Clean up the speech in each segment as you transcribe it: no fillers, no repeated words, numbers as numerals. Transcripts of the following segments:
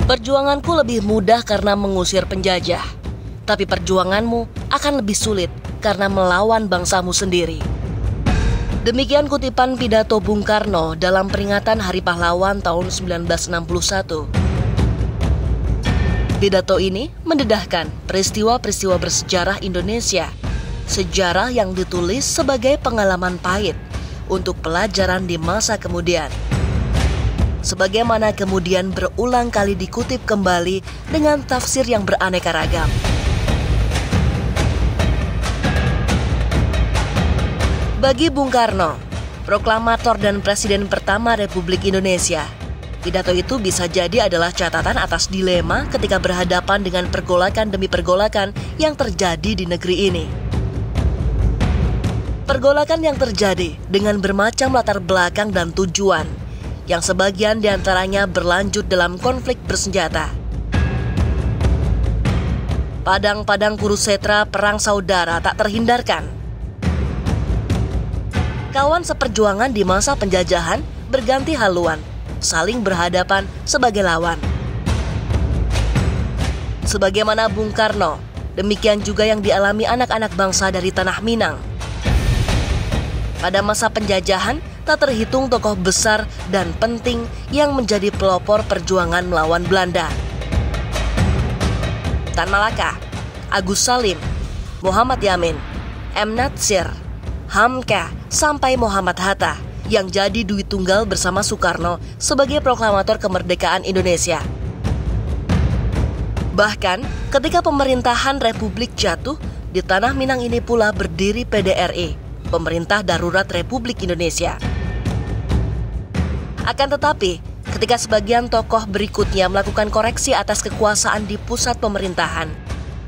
Perjuanganku lebih mudah karena mengusir penjajah, tapi perjuanganmu akan lebih sulit karena melawan bangsamu sendiri. Demikian kutipan pidato Bung Karno dalam peringatan Hari Pahlawan tahun 1961. Pidato ini mendedahkan peristiwa-peristiwa bersejarah Indonesia, sejarah yang ditulis sebagai pengalaman pahit untuk pelajaran di masa kemudian. Sebagaimana kemudian berulang kali dikutip kembali dengan tafsir yang beraneka ragam. Bagi Bung Karno, proklamator dan presiden pertama Republik Indonesia, pidato itu bisa jadi adalah catatan atas dilema ketika berhadapan dengan pergolakan demi pergolakan yang terjadi di negeri ini. Pergolakan yang terjadi dengan bermacam latar belakang dan tujuan, yang sebagian diantaranya berlanjut dalam konflik bersenjata. Padang-padang Kurusetra perang saudara tak terhindarkan. Kawan seperjuangan di masa penjajahan berganti haluan, saling berhadapan sebagai lawan. Sebagaimana Bung Karno, demikian juga yang dialami anak-anak bangsa dari Tanah Minang. Pada masa penjajahan, tak terhitung tokoh besar dan penting yang menjadi pelopor perjuangan melawan Belanda. Tan Malaka, Agus Salim, Muhammad Yamin, M. Natsir, Hamka, sampai Muhammad Hatta yang jadi duit tunggal bersama Soekarno sebagai proklamator kemerdekaan Indonesia. Bahkan ketika pemerintahan Republik jatuh, di Tanah Minang ini pula berdiri PDRI, Pemerintah Darurat Republik Indonesia. Akan tetapi, ketika sebagian tokoh berikutnya melakukan koreksi atas kekuasaan di pusat pemerintahan,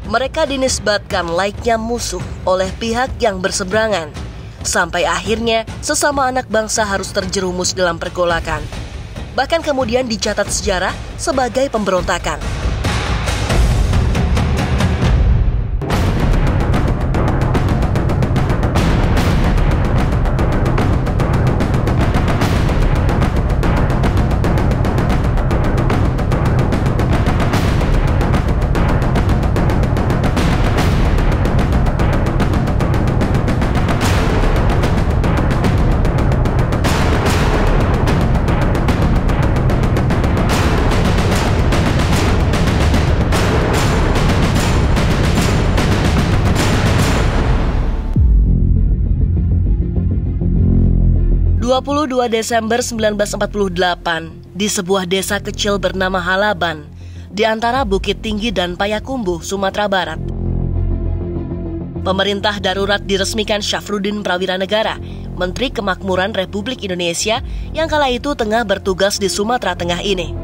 mereka dinisbatkan layaknya musuh oleh pihak yang berseberangan, sampai akhirnya sesama anak bangsa harus terjerumus dalam pergolakan. Bahkan kemudian dicatat sejarah sebagai pemberontakan. 22 Desember 1948, di sebuah desa kecil bernama Halaban, di antara Bukit Tinggi dan Payakumbuh, Sumatera Barat. Pemerintah darurat diresmikan Syafruddin Prawiranegara, Menteri Kemakmuran Republik Indonesia yang kala itu tengah bertugas di Sumatera Tengah ini.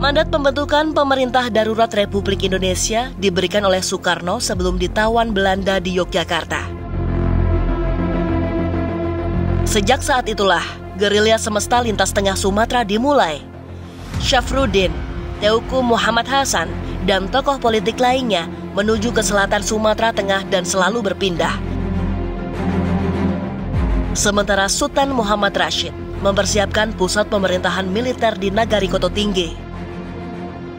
Mandat pembentukan Pemerintah Darurat Republik Indonesia diberikan oleh Soekarno sebelum ditawan Belanda di Yogyakarta. Sejak saat itulah, gerilya semesta lintas tengah Sumatera dimulai. Syafruddin, Teuku Muhammad Hasan, dan tokoh politik lainnya menuju ke selatan Sumatera Tengah dan selalu berpindah. Sementara Sultan Muhammad Rashid mempersiapkan pusat pemerintahan militer di Nagari Koto Tinggi.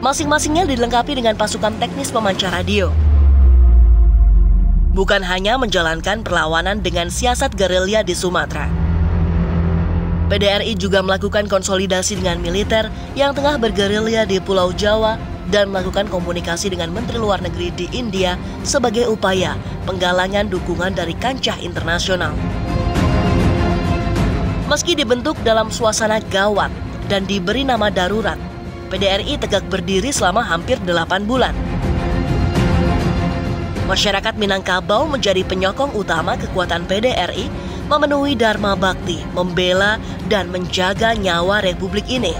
Masing-masingnya dilengkapi dengan pasukan teknis pemancar radio. Bukan hanya menjalankan perlawanan dengan siasat gerilya di Sumatera, PDRI juga melakukan konsolidasi dengan militer yang tengah bergerilya di Pulau Jawa dan melakukan komunikasi dengan Menteri Luar Negeri di India sebagai upaya penggalangan dukungan dari kancah internasional. Meski dibentuk dalam suasana gawat dan diberi nama darurat, PDRI tegak berdiri selama hampir 8 bulan. Masyarakat Minangkabau menjadi penyokong utama kekuatan PDRI memenuhi Dharma Bakti, membela dan menjaga nyawa Republik ini.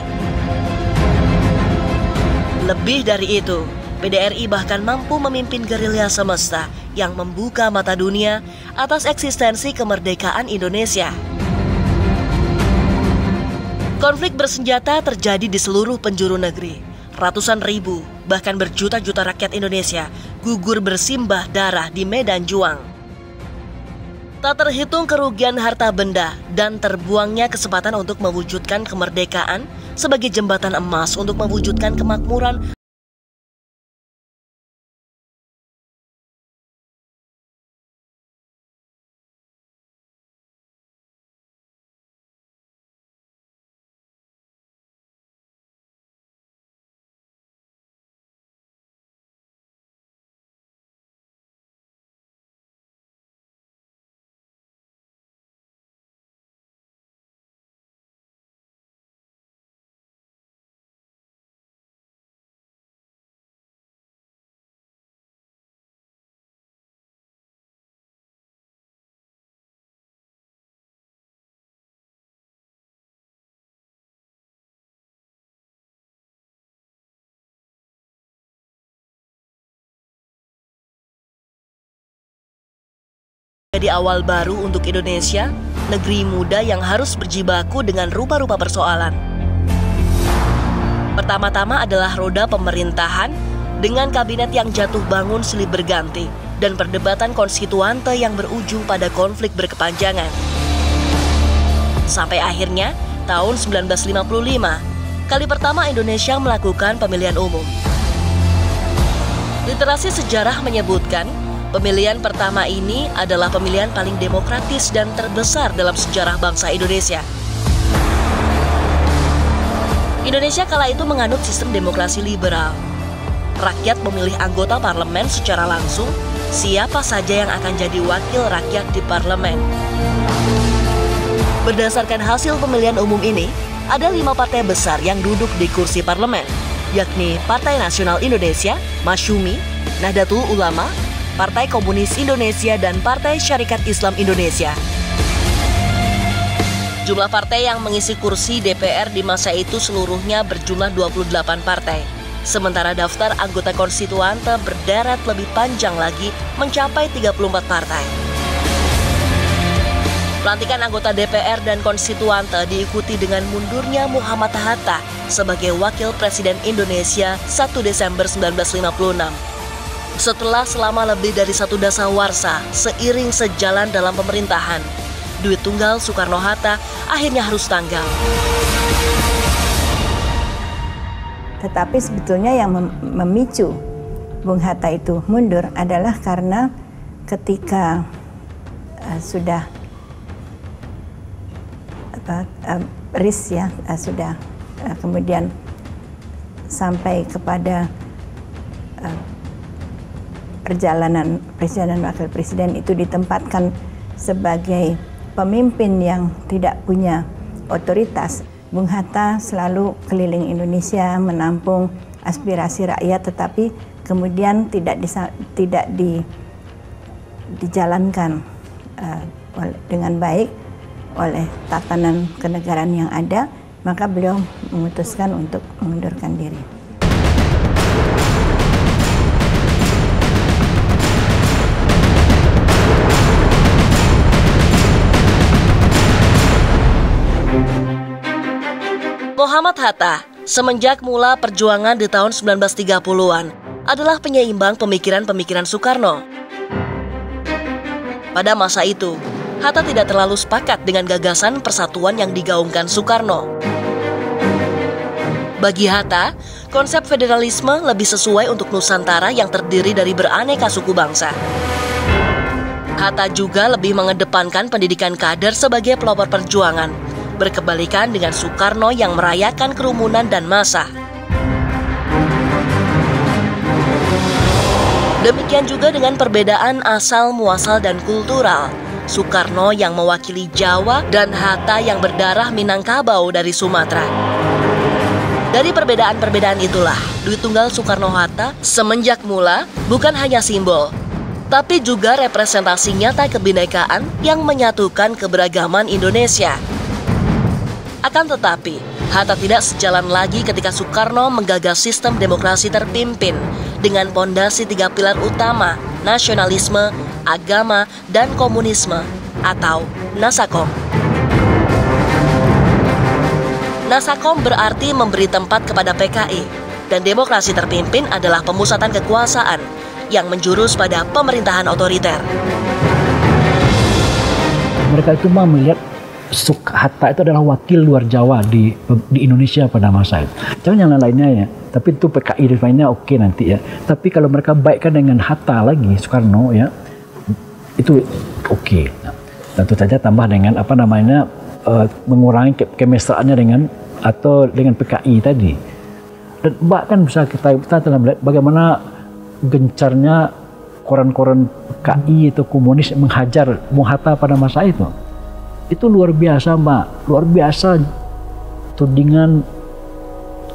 Lebih dari itu, PDRI bahkan mampu memimpin gerilya semesta yang membuka mata dunia atas eksistensi kemerdekaan Indonesia. Konflik bersenjata terjadi di seluruh penjuru negeri. Ratusan ribu, bahkan berjuta-juta rakyat Indonesia gugur bersimbah darah di medan juang. Tak terhitung kerugian harta benda dan terbuangnya kesempatan untuk mewujudkan kemerdekaan sebagai jembatan emas untuk mewujudkan kemakmuran jadi awal baru untuk Indonesia, negeri muda yang harus berjibaku dengan rupa-rupa persoalan. Pertama-tama adalah roda pemerintahan dengan kabinet yang jatuh bangun silih berganti dan perdebatan konstituante yang berujung pada konflik berkepanjangan. Sampai akhirnya, tahun 1955, kali pertama Indonesia melakukan pemilihan umum. Literasi sejarah menyebutkan, pemilihan pertama ini adalah pemilihan paling demokratis dan terbesar dalam sejarah bangsa Indonesia. Indonesia kala itu menganut sistem demokrasi liberal. Rakyat memilih anggota parlemen secara langsung, siapa saja yang akan jadi wakil rakyat di parlemen. Berdasarkan hasil pemilihan umum ini, ada 5 partai besar yang duduk di kursi parlemen, yakni Partai Nasional Indonesia, Masyumi, Nahdlatul Ulama, Partai Komunis Indonesia, dan Partai Syarikat Islam Indonesia. Jumlah partai yang mengisi kursi DPR di masa itu seluruhnya berjumlah 28 partai. Sementara daftar anggota konstituante berderet lebih panjang lagi, mencapai 34 partai. Pelantikan anggota DPR dan konstituante diikuti dengan mundurnya Muhammad Hatta sebagai Wakil Presiden Indonesia 1 Desember 1956. Setelah selama lebih dari 1 dasawarsa seiring sejalan dalam pemerintahan, duit tunggal Soekarno-Hatta akhirnya harus tanggal. Tetapi sebetulnya yang memicu Bung Hatta itu mundur adalah karena ketika sudah RIS ya, sudah kemudian sampai kepada perjalanan presiden dan wakil presiden itu ditempatkan sebagai pemimpin yang tidak punya otoritas. Bung Hatta selalu keliling Indonesia menampung aspirasi rakyat, tetapi kemudian tidak dijalankan dengan baik oleh tatanan kenegaraan yang ada, maka beliau memutuskan untuk mengundurkan diri. Muhammad Hatta, semenjak mula perjuangan di tahun 1930-an, adalah penyeimbang pemikiran-pemikiran Soekarno. Pada masa itu, Hatta tidak terlalu sepakat dengan gagasan persatuan yang digaungkan Soekarno. Bagi Hatta, konsep federalisme lebih sesuai untuk Nusantara yang terdiri dari beraneka suku bangsa. Hatta juga lebih mengedepankan pendidikan kader sebagai pelopor perjuangan, berkebalikan dengan Soekarno yang merayakan kerumunan dan massa. Demikian juga dengan perbedaan asal, muasal, dan kultural. Soekarno yang mewakili Jawa dan Hatta yang berdarah Minangkabau dari Sumatera. Dari perbedaan-perbedaan itulah, duit tunggal Soekarno-Hatta semenjak mula bukan hanya simbol, tapi juga representasi nyata kebinekaan yang menyatukan keberagaman Indonesia. Akan tetapi, Hatta tidak sejalan lagi ketika Soekarno menggagas sistem demokrasi terpimpin dengan pondasi 3 pilar utama, nasionalisme, agama, dan komunisme atau Nasakom. Nasakom berarti memberi tempat kepada PKI, dan demokrasi terpimpin adalah pemusatan kekuasaan yang menjurus pada pemerintahan otoriter. Mereka itu mah melihat Hatta itu adalah wakil luar Jawa di Indonesia pada masa itu. Jangan yang lainnya ya. Tapi itu PKI lainnya oke nanti ya. Tapi kalau mereka baikkan dengan Hatta lagi, Soekarno ya, itu oke. Nah, tentu saja tambah dengan mengurangi kemesraannya dengan PKI tadi. Dan bahkan bisa kita telah melihat bagaimana gencarnya koran-koran PKI atau komunis menghajar Bung Hatta pada masa itu. Itu luar biasa, Mbak. Luar biasa tudingan,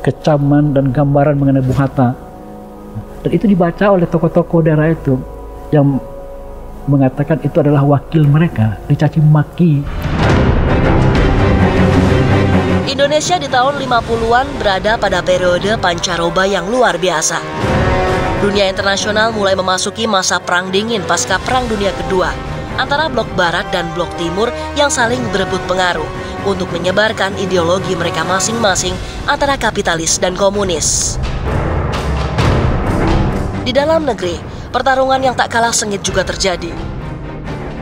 kecaman, dan gambaran mengenai Bung Hatta. Dan itu dibaca oleh tokoh-tokoh daerah itu yang mengatakan itu adalah wakil mereka, dicaci maki. Indonesia di tahun 50-an berada pada periode pancaroba yang luar biasa. Dunia internasional mulai memasuki masa perang dingin pasca Perang Dunia Kedua antara blok barat dan blok timur yang saling berebut pengaruh untuk menyebarkan ideologi mereka masing-masing antara kapitalis dan komunis. Di dalam negeri, pertarungan yang tak kalah sengit juga terjadi.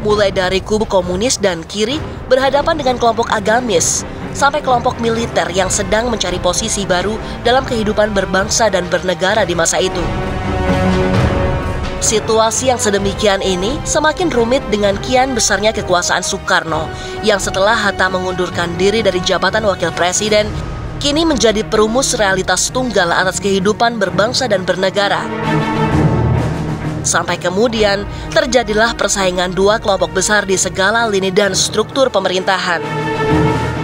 Mulai dari kubu komunis dan kiri berhadapan dengan kelompok agamis, sampai kelompok militer yang sedang mencari posisi baru dalam kehidupan berbangsa dan bernegara di masa itu. Situasi yang sedemikian ini semakin rumit dengan kian besarnya kekuasaan Soekarno yang setelah Hatta mengundurkan diri dari jabatan wakil presiden, kini menjadi perumus realitas tunggal atas kehidupan berbangsa dan bernegara. Sampai kemudian terjadilah persaingan dua kelompok besar di segala lini dan struktur pemerintahan.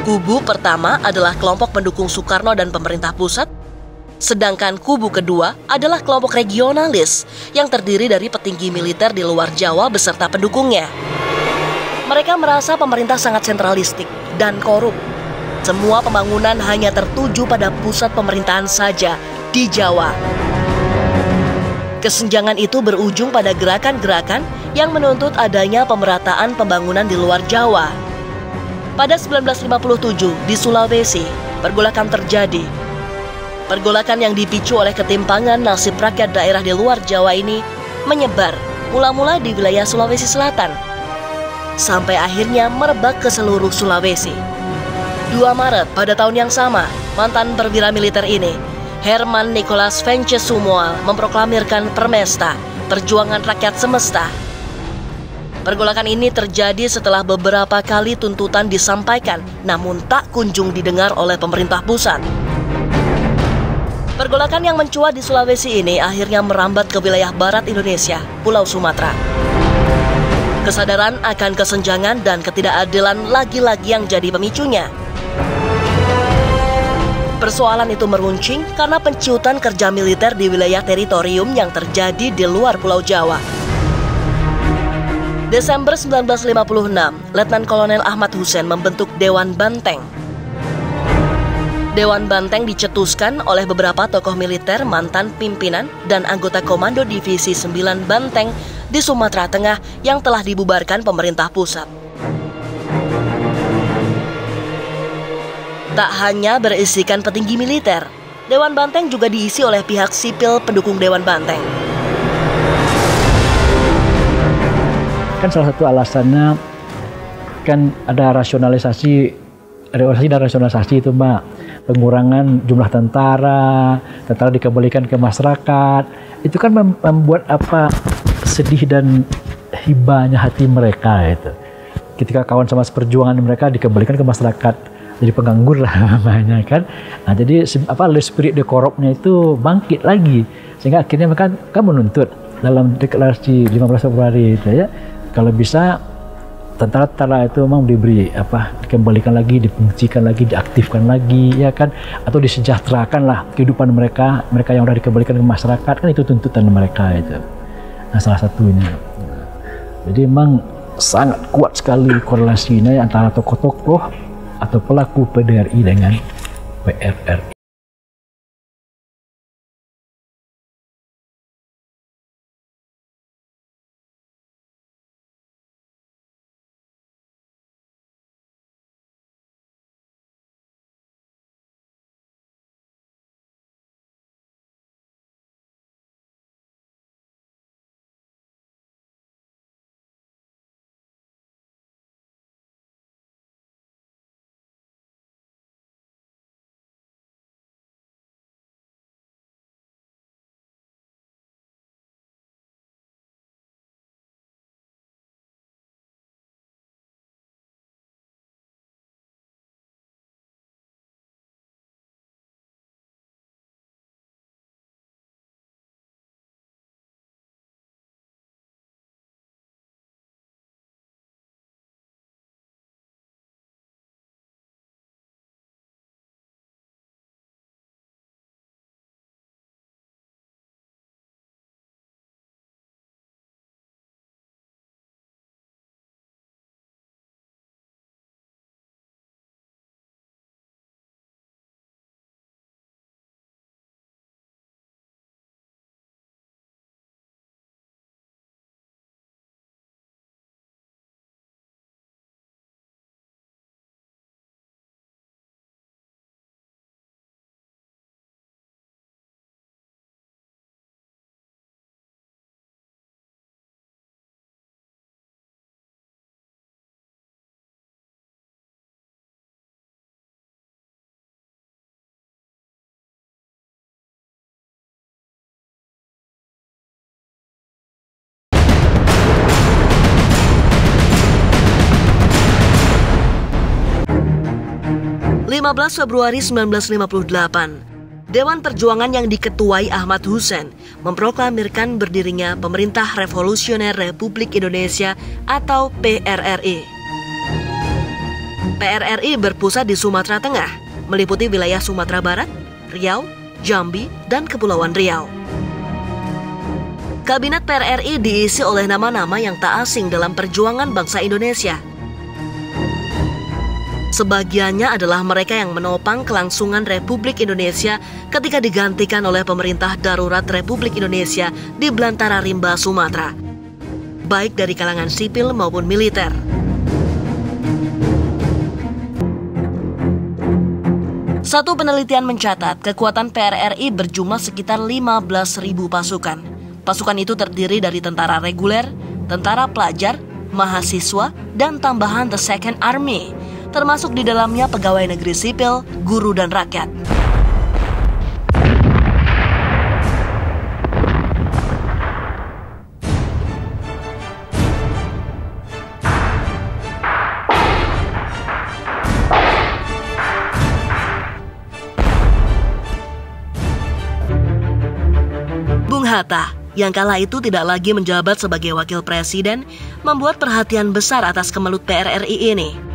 Kubu pertama adalah kelompok pendukung Soekarno dan pemerintah pusat, sedangkan kubu kedua adalah kelompok regionalis yang terdiri dari petinggi militer di luar Jawa beserta pendukungnya. Mereka merasa pemerintah sangat sentralistik dan korup. Semua pembangunan hanya tertuju pada pusat pemerintahan saja di Jawa. Kesenjangan itu berujung pada gerakan-gerakan yang menuntut adanya pemerataan pembangunan di luar Jawa. Pada 1957 di Sulawesi, pergolakan terjadi. Pergolakan yang dipicu oleh ketimpangan nasib rakyat daerah di luar Jawa ini menyebar mula-mula di wilayah Sulawesi Selatan, sampai akhirnya merebak ke seluruh Sulawesi. 2 Maret pada tahun yang sama, mantan perwira militer ini, Herman Nicholas Vencesumual, memproklamirkan Permesta, Perjuangan Rakyat Semesta. Pergolakan ini terjadi setelah beberapa kali tuntutan disampaikan, namun tak kunjung didengar oleh pemerintah pusat. Pergolakan yang mencuat di Sulawesi ini akhirnya merambat ke wilayah barat Indonesia, Pulau Sumatera. Kesadaran akan kesenjangan dan ketidakadilan lagi-lagi yang jadi pemicunya. Persoalan itu meruncing karena penciutan kerja militer di wilayah teritorium yang terjadi di luar Pulau Jawa. Desember 1956, Letnan Kolonel Ahmad Hussein membentuk Dewan Banteng. Dewan Banteng dicetuskan oleh beberapa tokoh militer, mantan pimpinan, dan anggota Komando Divisi 9 Banteng di Sumatera Tengah yang telah dibubarkan pemerintah pusat. Tak hanya berisikan petinggi militer, Dewan Banteng juga diisi oleh pihak sipil pendukung Dewan Banteng. Kan salah satu alasannya kan ada rasionalisasi itu, Mbak. Pengurangan jumlah tentara dikembalikan ke masyarakat. Itu kan membuat sedih dan hibahnya hati mereka itu. Ketika kawan sama seperjuangan mereka dikembalikan ke masyarakat, jadi penganggur lah namanya kan. Nah, jadi spirit de corruptnya itu bangkit lagi, sehingga akhirnya mereka kan menuntut dalam deklarasi 15 Februari itu ya, kalau bisa tentara-tentara itu memang dikembalikan lagi, difungsikan lagi, diaktifkan lagi ya kan, atau disejahterakan lah kehidupan mereka yang udah dikembalikan ke masyarakat, kan itu tuntutan mereka itu. Nah, salah satunya. Jadi memang sangat kuat sekali korelasinya antara tokoh-tokoh atau pelaku PDRI dengan PRRI. 15 Februari 1958, Dewan Perjuangan yang diketuai Ahmad Hussein memproklamirkan berdirinya Pemerintah Revolusioner Republik Indonesia atau PRRI. PRRI berpusat di Sumatera Tengah, meliputi wilayah Sumatera Barat, Riau, Jambi, dan Kepulauan Riau. Kabinet PRRI diisi oleh nama-nama yang tak asing dalam perjuangan bangsa Indonesia. Sebagiannya adalah mereka yang menopang kelangsungan Republik Indonesia ketika digantikan oleh pemerintah darurat Republik Indonesia di belantara rimba Sumatera, baik dari kalangan sipil maupun militer. Satu penelitian mencatat kekuatan PRRI berjumlah sekitar 15.000 pasukan. Pasukan itu terdiri dari tentara reguler, tentara pelajar, mahasiswa, dan tambahan The Second Army, termasuk di dalamnya pegawai negeri sipil, guru, dan rakyat. Bung Hatta, yang kala itu tidak lagi menjabat sebagai wakil presiden, membuat perhatian besar atas kemelut PRRI ini.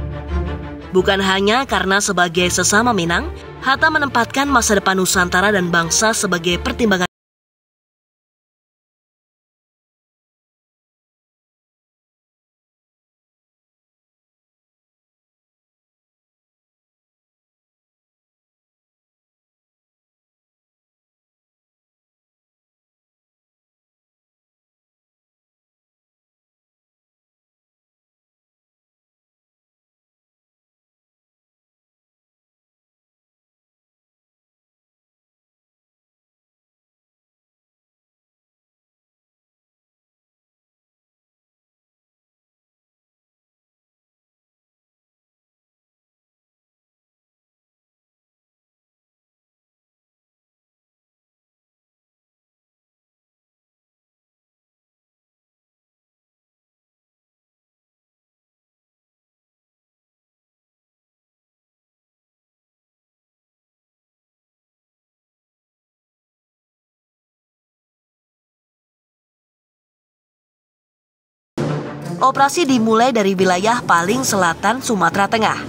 Bukan hanya karena sebagai sesama Minang, Hatta menempatkan masa depan Nusantara dan bangsa sebagai pertimbangan. Operasi dimulai dari wilayah paling selatan Sumatera Tengah.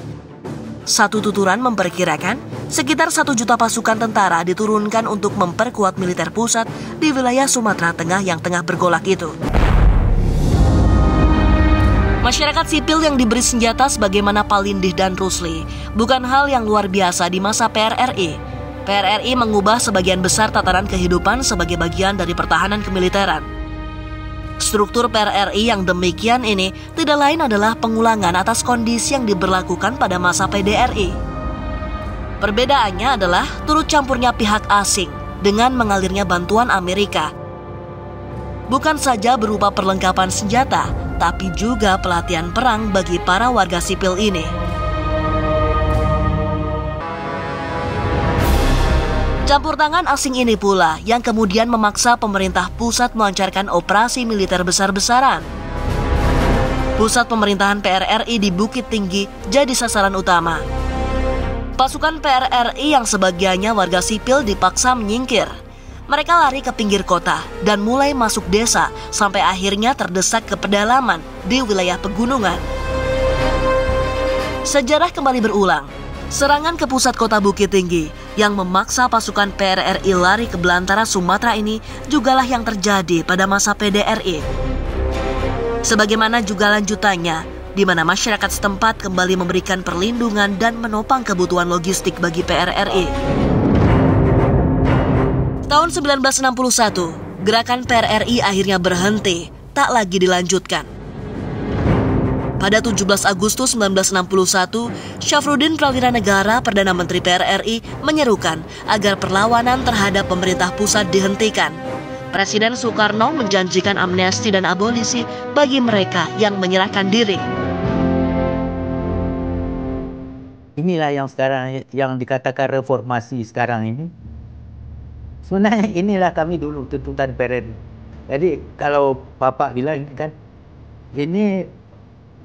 Satu tuturan memperkirakan sekitar 1 juta pasukan tentara diturunkan untuk memperkuat militer pusat di wilayah Sumatera Tengah yang tengah bergolak itu. Masyarakat sipil yang diberi senjata sebagaimana Palindih dan Rusli bukan hal yang luar biasa di masa PRRI. PRRI mengubah sebagian besar tatanan kehidupan sebagai bagian dari pertahanan kemiliteran. Struktur PRRI yang demikian ini tidak lain adalah pengulangan atas kondisi yang diberlakukan pada masa PDRI. Perbedaannya adalah turut campurnya pihak asing dengan mengalirnya bantuan Amerika. Bukan saja berupa perlengkapan senjata, tapi juga pelatihan perang bagi para warga sipil ini. Campur tangan asing ini pula yang kemudian memaksa pemerintah pusat melancarkan operasi militer besar-besaran. Pusat pemerintahan PRRI di Bukit Tinggi jadi sasaran utama. Pasukan PRRI yang sebagiannya warga sipil dipaksa menyingkir. Mereka lari ke pinggir kota dan mulai masuk desa sampai akhirnya terdesak ke pedalaman di wilayah pegunungan. Sejarah kembali berulang. Serangan ke pusat kota Bukit Tinggi yang memaksa pasukan PRRI lari ke belantara Sumatera ini jugalah yang terjadi pada masa PDRI. Sebagaimana juga lanjutannya, di mana masyarakat setempat kembali memberikan perlindungan dan menopang kebutuhan logistik bagi PRRI. Tahun 1961, gerakan PRRI akhirnya berhenti, tak lagi dilanjutkan. Pada 17 Agustus 1961, Syafruddin Prawira Negara, Perdana Menteri PRRI, menyerukan agar perlawanan terhadap pemerintah pusat dihentikan. Presiden Soekarno menjanjikan amnesti dan abolisi bagi mereka yang menyerahkan diri. Inilah yang sekarang yang dikatakan reformasi sekarang ini. Sebenarnya inilah kami dulu tuntutan PRRI. Jadi kalau Bapak bilang ini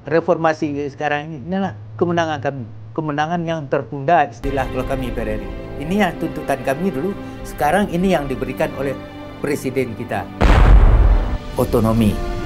reformasi sekarang ini inilah kemenangan kami, kemenangan yang tertunda, istilah kalau kami PRRI. Ini yang tuntutan kami dulu, sekarang ini yang diberikan oleh Presiden kita. Otonomi.